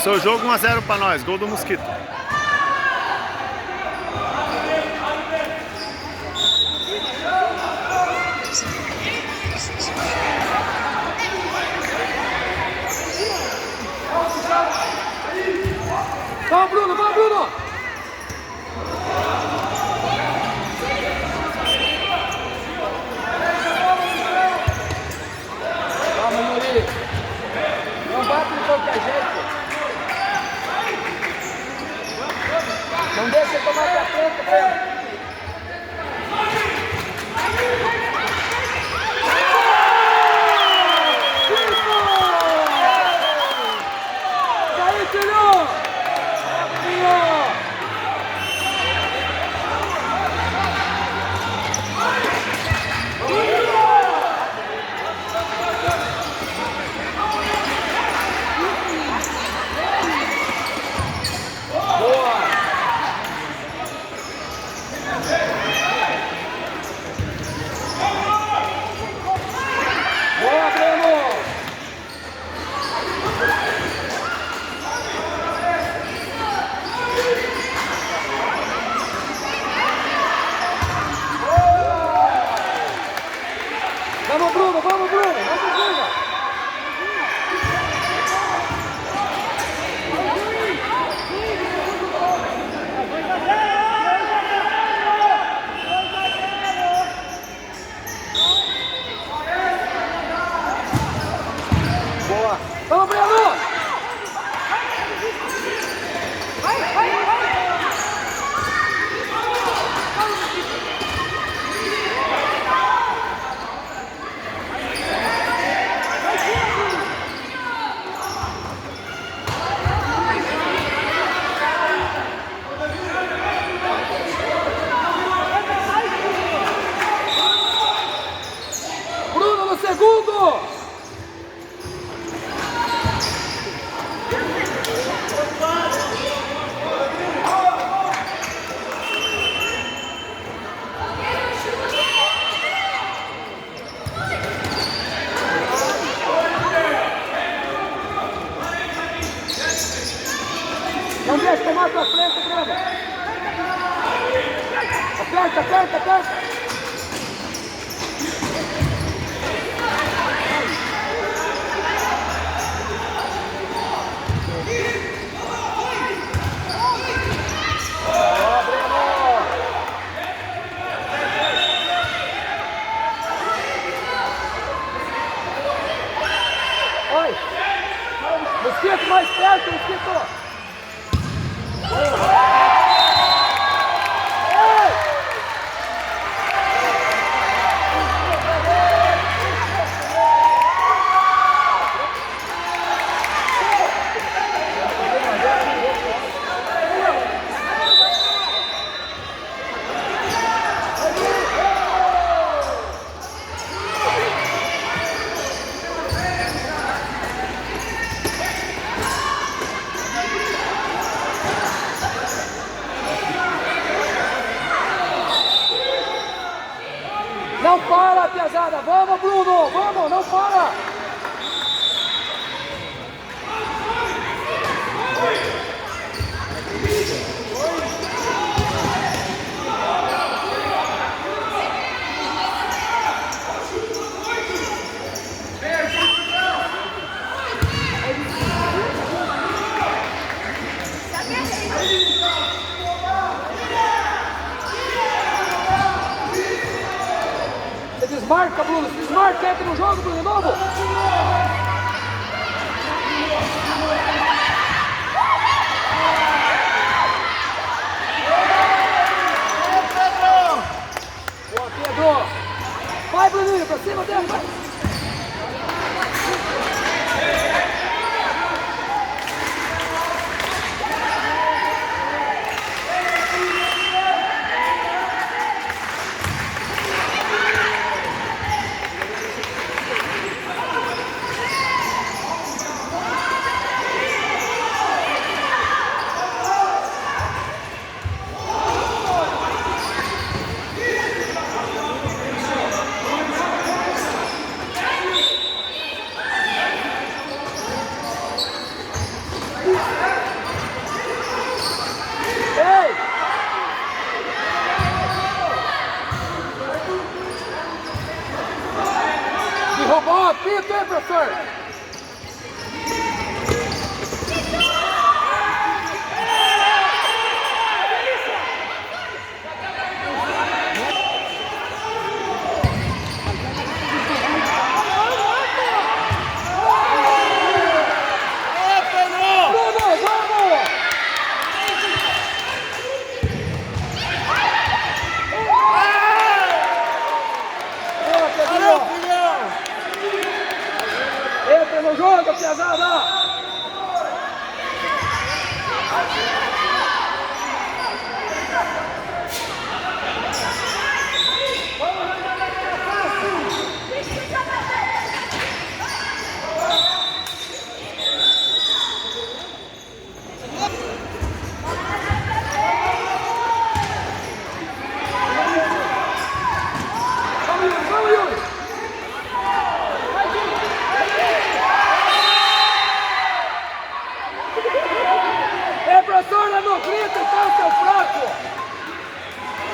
Começou o jogo 1 a 0 para nós, gol do Mosquito. Vamos, Bruno, vamos, Bruno! Vamos, Yuri! Não bate de qualquer jeito! Não deixa ele tomar pra frente, Breno! Aí, filho! Vamos, Bruno, vamos, Bruno, vamos, Bruno! Boa! Vamos, Breno! Bruno no segundo! Não deixa tomar pra frente, Breno! Aperta, aperta, aperta! Mosquito, mais perto, Mosquito! Não para, pesada! Vamos, Bruno! Vamos, não para! Desmarca, Bruno! Desmarca! Entra no jogo, Bruno, de novo! Boa, Pedro! Vai, Bruninho! Pra cima dele! Vai.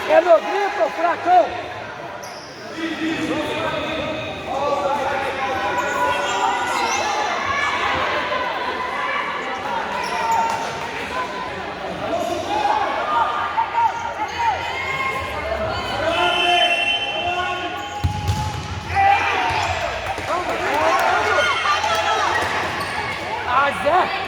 É meu grito, fracão! Ah, Zé!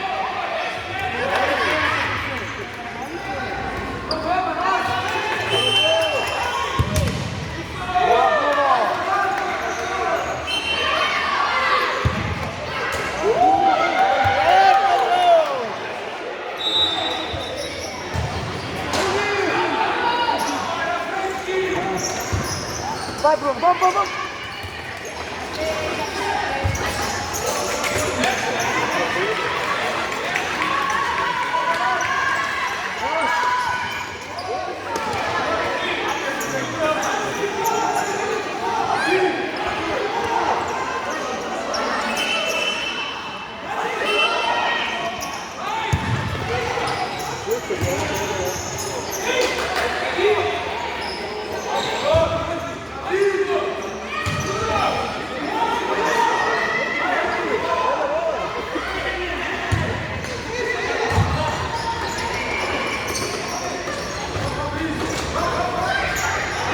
Vai, Bruno, vamos, vamos, vamos!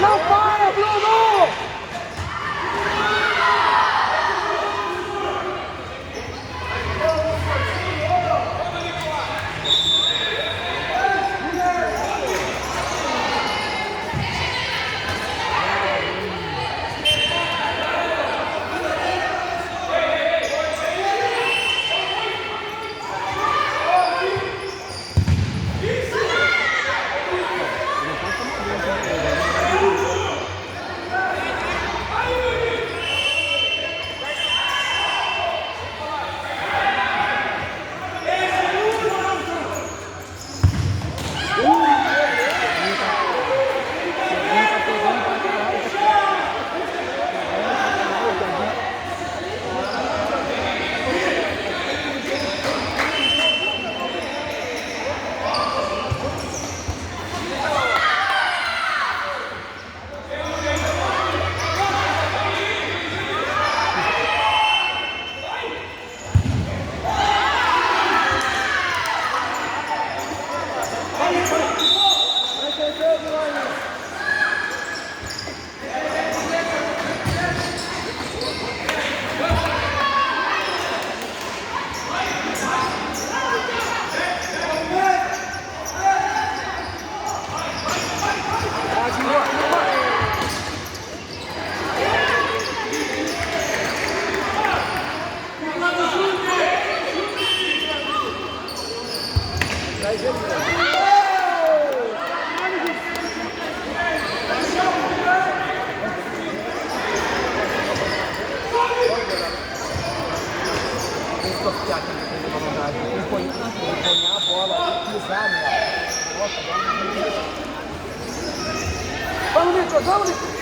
Não para, Bruno! Empunhar a bola e pisar nela. Vamos, Nicolas, vamos, Nicolas!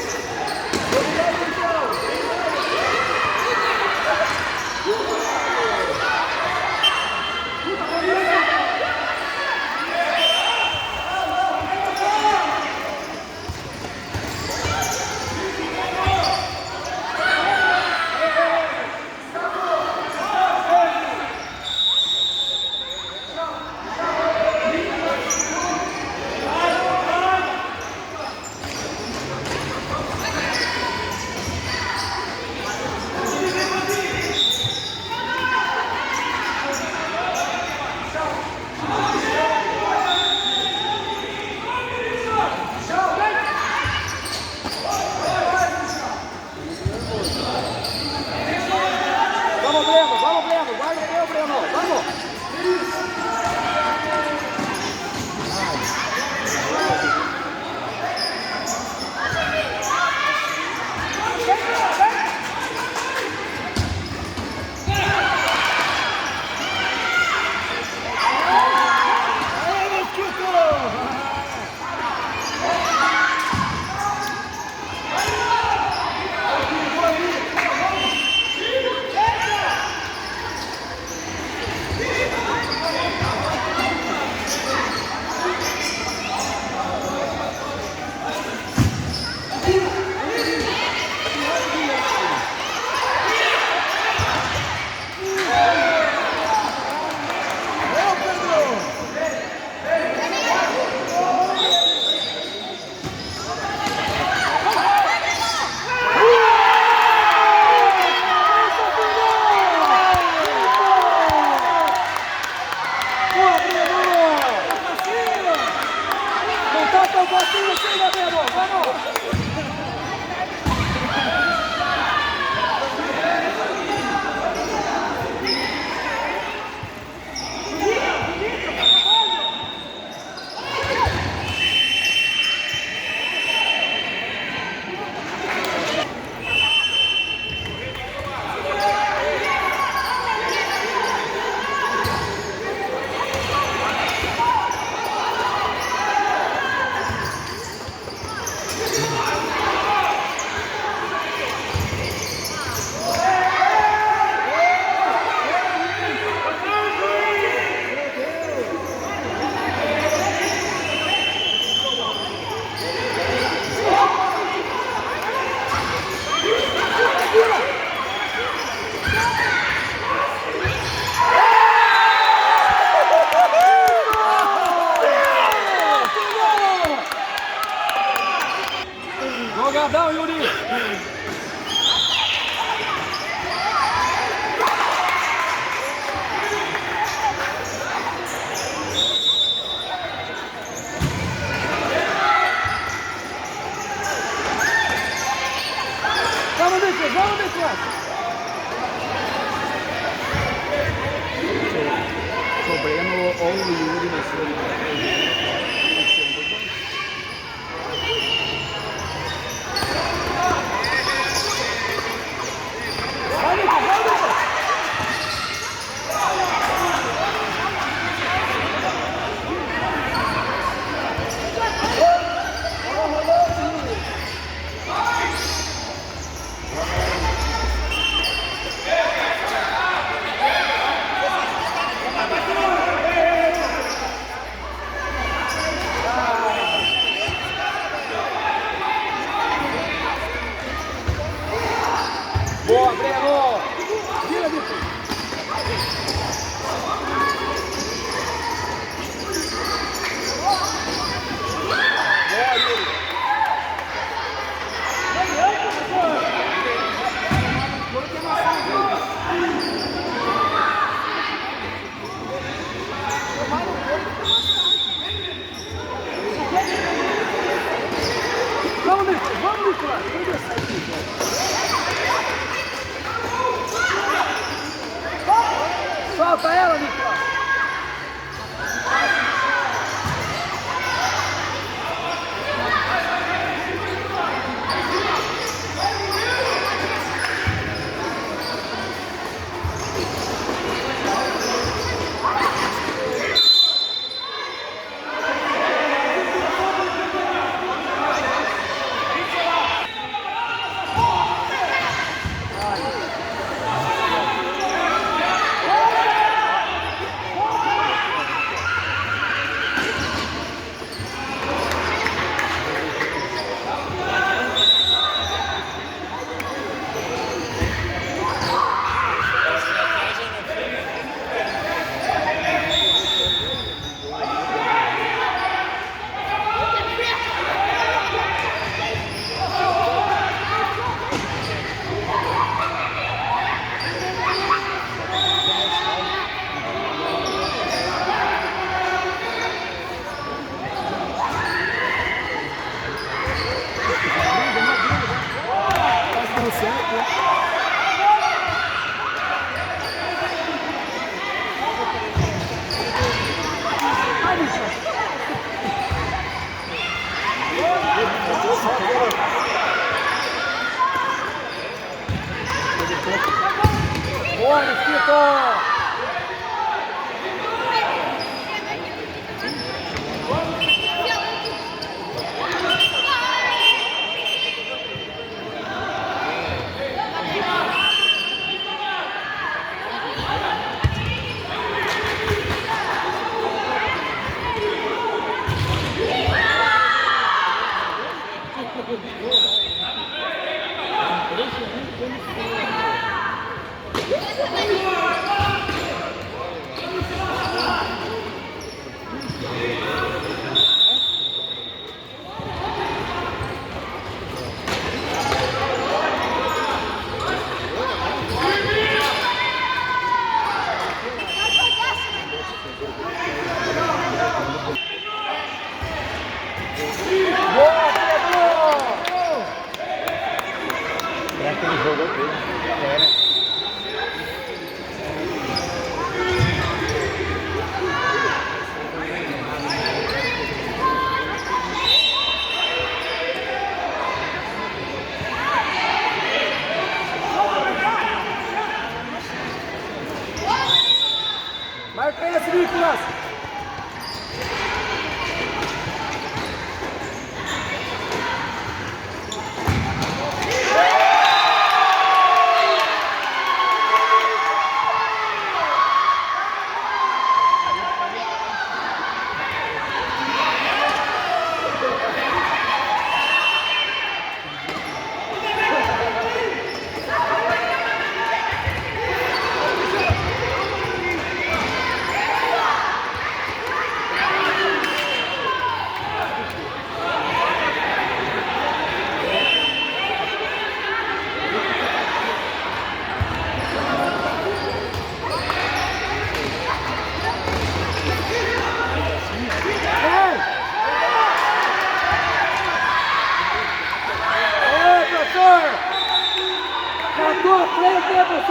Costinha, siga, meu amor, vamos! Jogadão, Yuri! Vamos, Vitor, vamos, Vitor! Sobreno ou o Yuri nesse Vai, Vitor, vai, Vitor!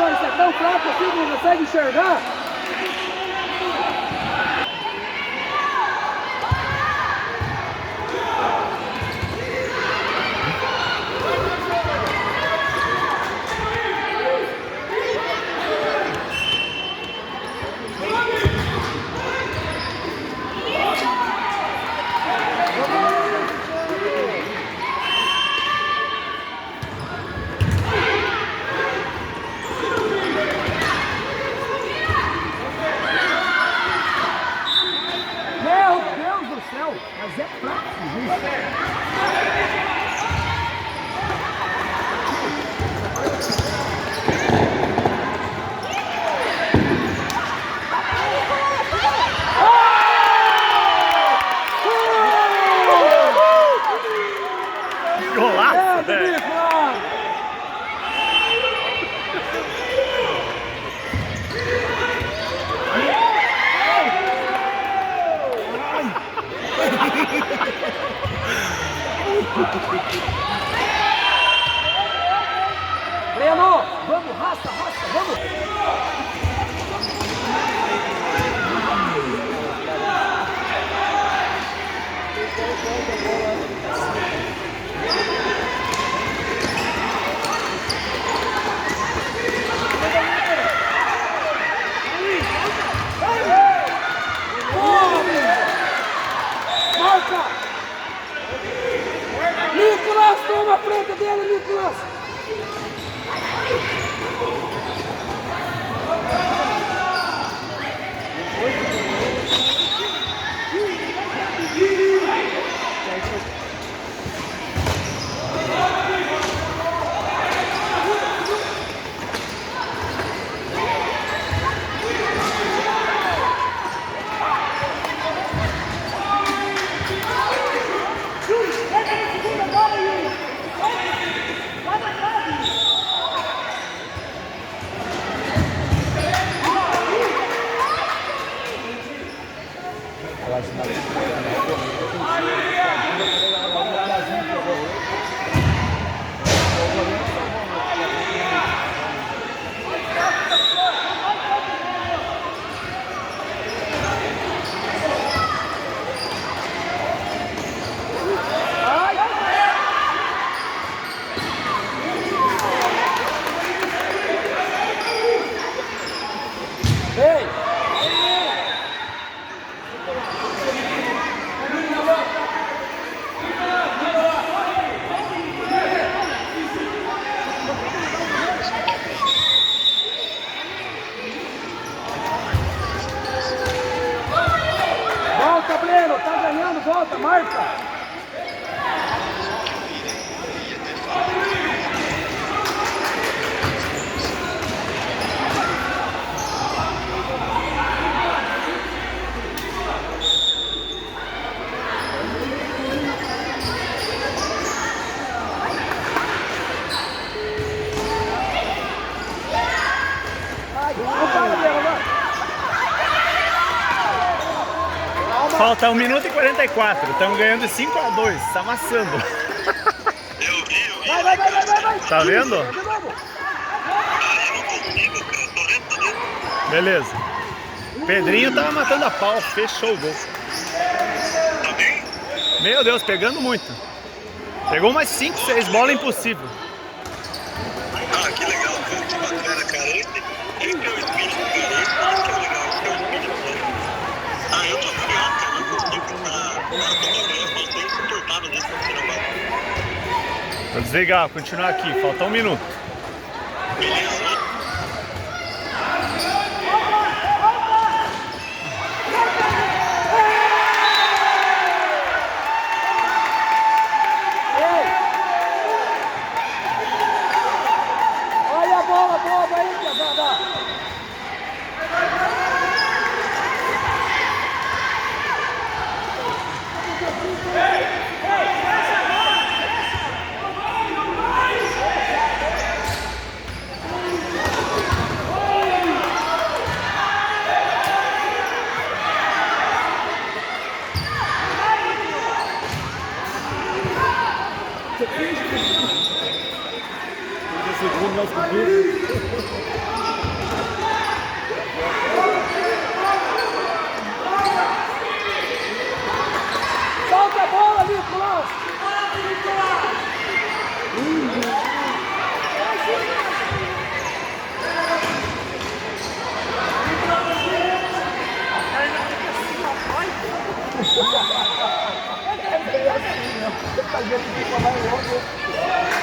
professor, isso é tão fraco assim que não consegue enxergar? Meu Deus do céu, mas é fraco, gente. Golaço, velho. Breno, vamos, raça, vamos. Marca! Nicolas, toma a frente dele, Nicolas! Ei! Volta, Breno, tá ganhando, volta, marca! Falta 1 minuto e 44. Estamos ganhando 5-2. Tá amassando. Vai! Tá vendo? Beleza. Pedrinho tava matando a pau. Fechou o gol. Meu Deus, pegando muito. Pegou umas 5, 6 bolas impossível. Ah, que legal, cara. Que bacana, cara. Esse é o espírito, cara. Esse que é o legal. Esse é o espírito. Ah, eu tô furioso, cara. Eu não consigo ficar. Eu tô insuportável nesse negócio. Vou desligar, vou continuar aqui. Falta 1 minuto. Beleza. Olha a bola boba aí, pesada! Segundo, nós cobrimos. É bem assim, meu. Tá vendo que falar em outro.